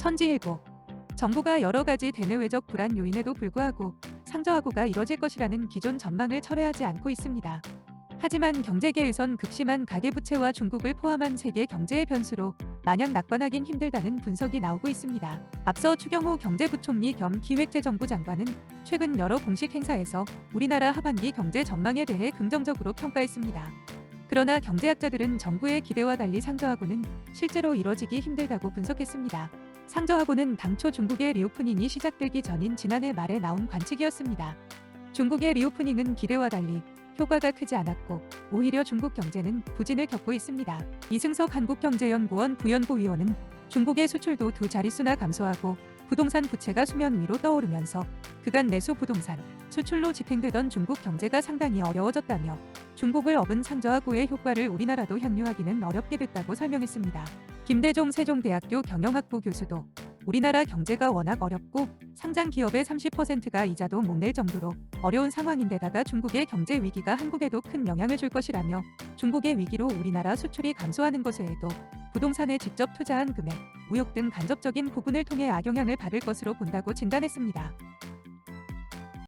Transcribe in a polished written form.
천지일보. 정부가 여러 가지 대내외적 불안 요인에도 불구하고 상저하고가 이뤄질 것이라는 기존 전망을 철회하지 않고 있습니다. 하지만 경제계에선 극심한 가계부채와 중국을 포함한 세계 경제의 변수로 마냥 낙관하긴 힘들다는 분석이 나오고 있습니다. 앞서 추경호 경제부총리 겸 기획재정부 장관은 최근 여러 공식 행사에서 우리나라 하반기 경제 전망에 대해 긍정적으로 평가했습니다. 그러나 경제학자들은 정부의 기대와 달리 상저하고는 실제로 이뤄지기 힘들다고 분석했습니다. 상저하고는 당초 중국의 리오프닝이 시작되기 전인 지난해 말에 나온 관측이었습니다. 중국의 리오프닝은 기대와 달리 효과가 크지 않았고 오히려 중국 경제는 부진을 겪고 있습니다. 이승석 한국경제연구원 부연구위원은 중국의 수출도 두 자릿수나 감소하고 부동산 부채가 수면 위로 떠오르면서 그간 내수 부동산, 수출로 지탱되던 중국 경제가 상당히 어려워졌다며 중국을 업은 상저하고의 효과를 우리나라도 향유하기는 어렵게 됐다고 설명했습니다. 김대종 세종대학교 경영학부 교수도 우리나라 경제가 워낙 어렵고 상장 기업의 30%가 이자도 못 낼 정도로 어려운 상황인데다가 중국의 경제 위기가 한국에도 큰 영향을 줄 것이라며 중국의 위기로 우리나라 수출이 감소하는 것 외에도 부동산에 직접 투자한 금액, 무역 등 간접적인 부분을 통해 악영향을 받을 것으로 본다고 진단했습니다.